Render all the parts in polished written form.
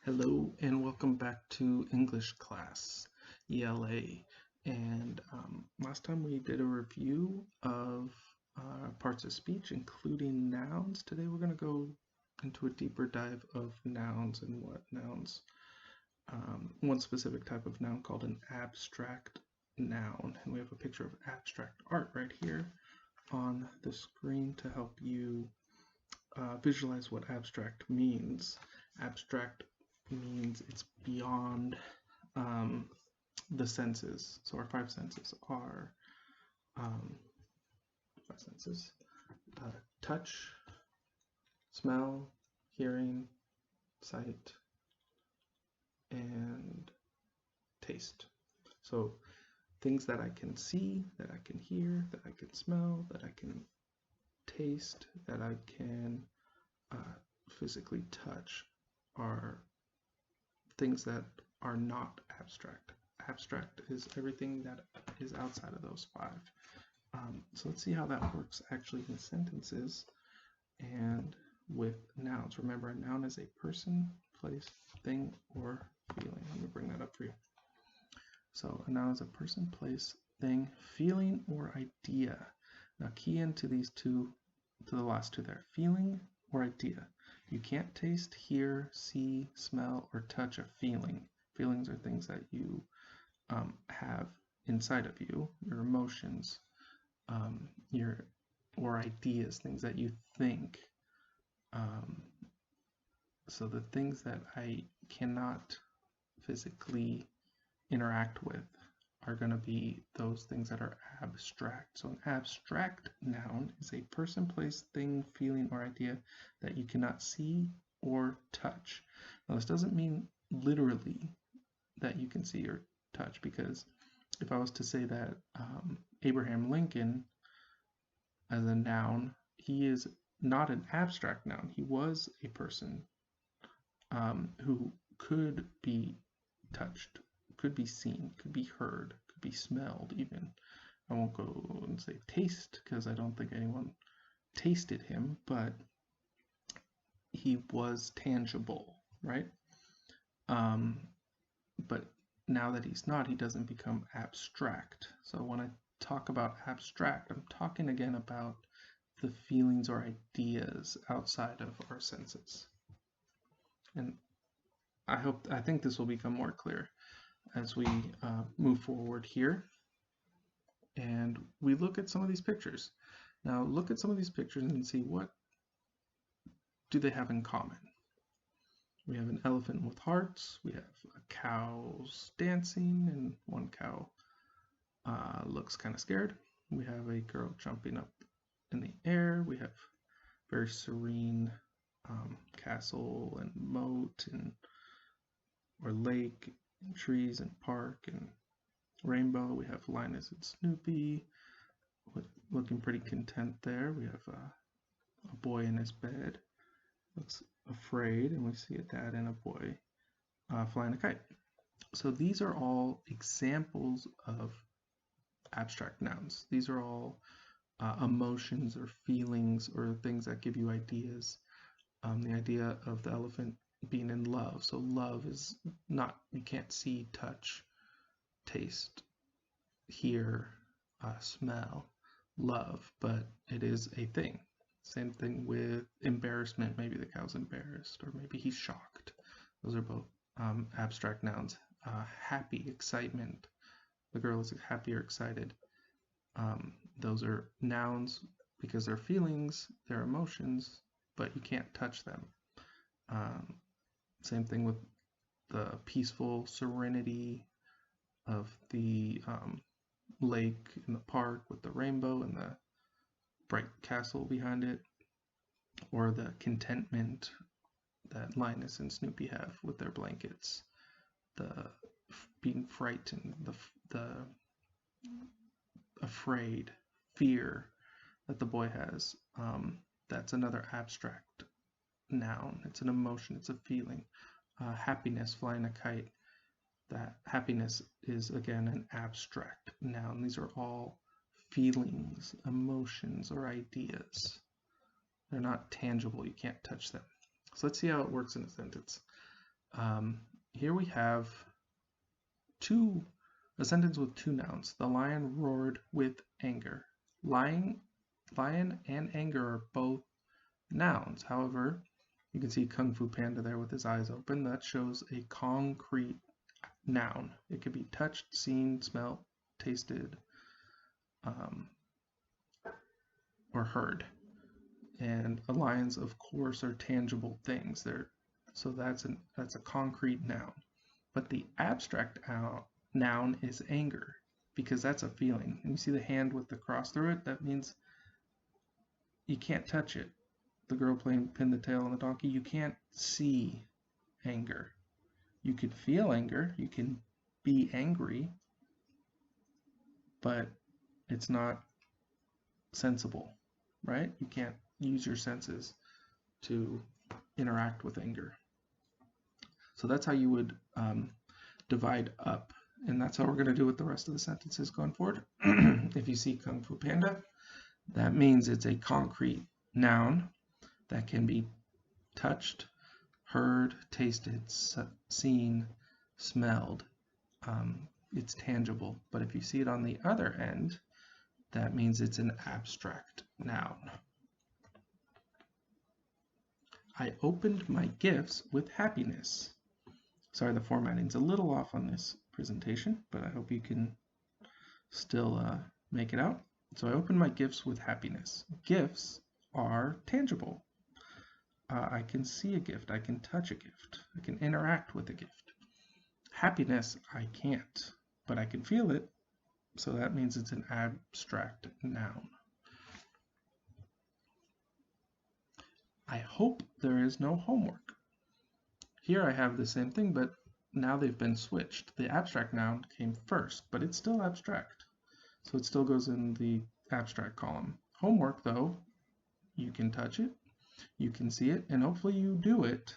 Hello and welcome back to English class, ELA. And last time we did a review of parts of speech, including nouns. Today we're going to go into a deeper dive of nouns and what nouns, one specific type of noun called an abstract noun. And we have a picture of abstract art right here on the screen to help you visualize what abstract means. Abstract means it's beyond the senses. So our five senses are touch, smell, hearing, sight, and taste. So things that I can see, that I can hear, that I can smell, that I can taste, that I can physically touch are things that are not abstract. Abstract is everything that is outside of those five. So let's see how that works actually in sentences and with nouns. Remember, a noun is a person, place, thing, or feeling. Let me bring that up for you. So a noun is a person, place, thing, feeling, or idea. Now key into these two, to the last two there, feeling or idea. You can't taste, hear, see, smell, or touch a feeling. Feelings are things that you have inside of you, your emotions, or ideas, things that you think. So the things that I cannot physically interact with are going to be those things that are abstract. So an abstract noun is a person, place, thing, feeling, or idea that you cannot see or touch. Now this doesn't mean literally that you can see or touch, because if I was to say that Abraham Lincoln as a noun, he is not an abstract noun. He was a person who could be touched, could be seen, could be heard, could be smelled even. I won't go and say taste because I don't think anyone tasted him, but he was tangible, right? But now that he's not, he doesn't become abstract. So when I talk about abstract, I'm talking again about the feelings or ideas outside of our senses. And I think this will become more clear as we move forward here and we look at some of these pictures. Now look at some of these pictures and see what do they have in common. We have an elephant with hearts, we have cows dancing, and one cow looks kind of scared. We have a girl jumping up in the air. We have very serene castle and moat and or lake, and trees and park and rainbow. We have Linus and Snoopy looking pretty content there. We have a boy in his bed, looks afraid, and we see a dad and a boy flying a kite. So these are all examples of abstract nouns. These are all emotions or feelings or things that give you ideas. The idea of the elephant being in love. So love is not, you can't see, touch, taste, hear, smell, love, but it is a thing. Same thing with embarrassment. Maybe the cow's embarrassed, or maybe he's shocked. Those are both abstract nouns. Happy, excitement. The girl is happy or excited. Those are nouns because they're feelings, they're emotions, but you can't touch them. Same thing with the peaceful serenity of the lake in the park with the rainbow and the bright castle behind it, or the contentment that Linus and Snoopy have with their blankets, the being frightened, the afraid, fear that the boy has. That's another abstract noun. It's an emotion, it's a feeling. Happiness, flying a kite. That happiness is again an abstract noun. These are all feelings, emotions, or ideas. They're not tangible. You can't touch them. So let's see how it works in a sentence. Here we have a sentence with two nouns. The lion roared with anger. Lion and anger are both nouns. However, you can see Kung Fu Panda there with his eyes open. That shows a concrete noun. It could be touched, seen, smelt, tasted, or heard. And lions, of course, are tangible things. So that's a concrete noun. But the abstract noun is anger, because that's a feeling. And you see the hand with the cross through it? That means you can't touch it. The girl playing pin the tail on the donkey, you can't see anger. You could feel anger, you can be angry, but it's not sensible, right? You can't use your senses to interact with anger. So that's how you would divide up, and that's how we're going to do with the rest of the sentences going forward. If you see Kung Fu Panda, that means it's a concrete noun that can be touched, heard, tasted, seen, smelled. It's tangible. But if you see it on the other end, that means it's an abstract noun. I opened my gifts with happiness. Sorry, the formatting's a little off on this presentation, but I hope you can still make it out. So I opened my gifts with happiness. Gifts are tangible. I can see a gift, I can touch a gift, I can interact with a gift. Happiness, I can't, but I can feel it, so that means it's an abstract noun. I hope there is no homework. Here I have the same thing, but now they've been switched. The abstract noun came first, but it's still abstract, so it still goes in the abstract column. Homework, though, you can touch it, you can see it, and hopefully you do it,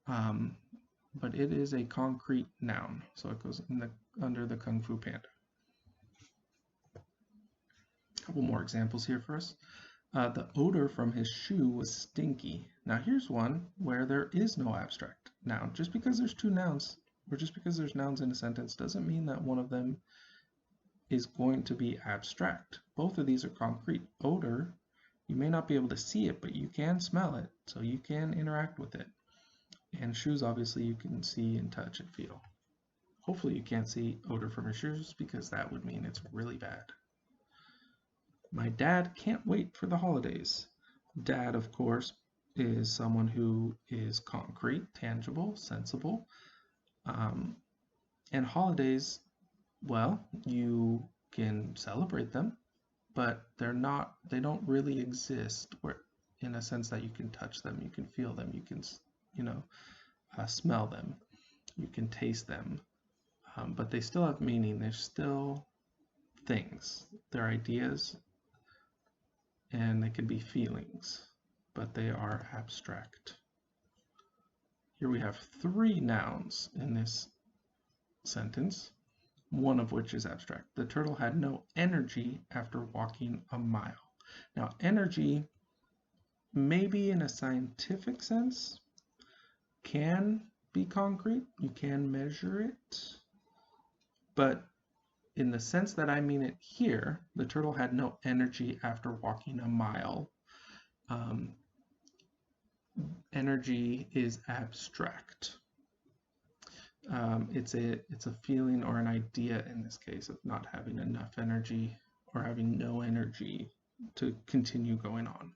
but it is a concrete noun, so it goes in under the Kung Fu Panda. A couple more examples here for us. The odor from his shoe was stinky. Now here's one where there is no abstract noun. Just because there's two nouns, or just because there's nouns in a sentence, doesn't mean that one of them is going to be abstract. Both of these are concrete. Odor, you may not be able to see it, but you can smell it, so you can interact with it. And shoes, obviously, you can see and touch and feel. Hopefully you can't see odor from your shoes, because that would mean it's really bad. My dad can't wait for the holidays. Dad, of course, is someone who is concrete, tangible, sensible. And holidays, well, you can celebrate them, but they don't really exist in a sense that you can touch them, you can feel them, you can, smell them, you can taste them, but they still have meaning. They're still things. They're ideas, and they can be feelings, but they are abstract. Here we have three nouns in this sentence, one of which is abstract. The turtle had no energy after walking a mile. Now, energy, maybe in a scientific sense, can be concrete. You can measure it. But in the sense that I mean it here, the turtle had no energy after walking a mile. Energy is abstract. It's a feeling or an idea in this case of not having enough energy or having no energy to continue going on.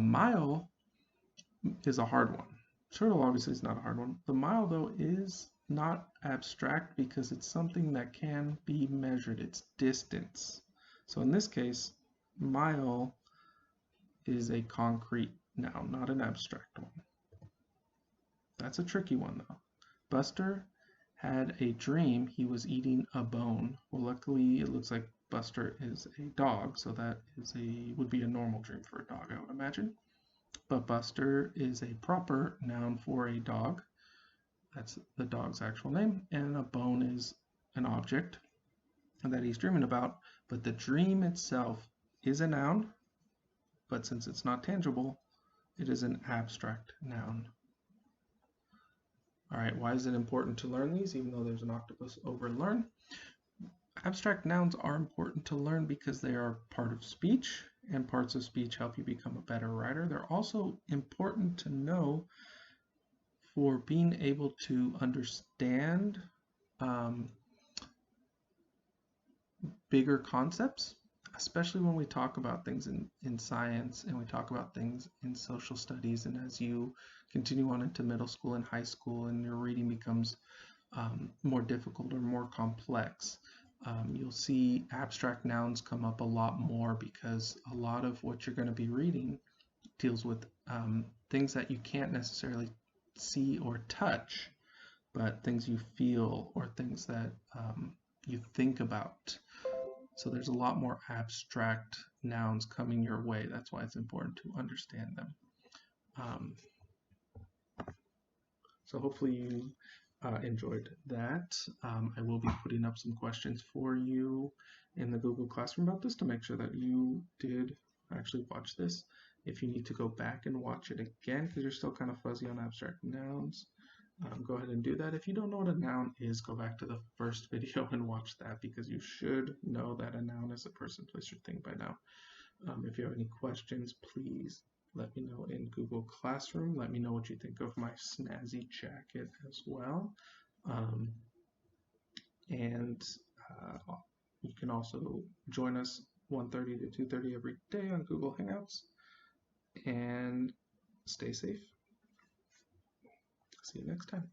Mile is a hard one. Turtle obviously is not a hard one. The mile, though, is not abstract because it's something that can be measured. It's distance. So in this case, mile is a concrete noun, not an abstract one. That's a tricky one, though. Buster had a dream he was eating a bone. Well, luckily, it looks like Buster is a dog, so that would be a normal dream for a dog, I would imagine. But Buster is a proper noun for a dog. That's the dog's actual name, and a bone is an object that he's dreaming about. But the dream itself is a noun, but since it's not tangible, it is an abstract noun. All right, why is it important to learn these, even though there's an octopus over learn? Abstract nouns are important to learn because they are part of speech, and parts of speech help you become a better writer. They're also important to know for being able to understand bigger concepts, especially when we talk about things in science and we talk about things in social studies. And as you continue on into middle school and high school and your reading becomes more difficult or more complex, you'll see abstract nouns come up a lot more because a lot of what you're going to be reading deals with things that you can't necessarily see or touch, but things you feel or things that you think about. So there's a lot more abstract nouns coming your way. That's why it's important to understand them. So hopefully you enjoyed that. I will be putting up some questions for you in the Google Classroom about this to make sure that you did actually watch this. If you need to go back and watch it again because you're still kind of fuzzy on abstract nouns, go ahead and do that. If you don't know what a noun is, go back to the first video and watch that because you should know that a noun is a person, place, or thing by now. If you have any questions, please let me know in Google Classroom. Let me know what you think of my snazzy jacket as well. And you can also join us 1:30 to 2:30 every day on Google Hangouts. And stay safe. See you next time.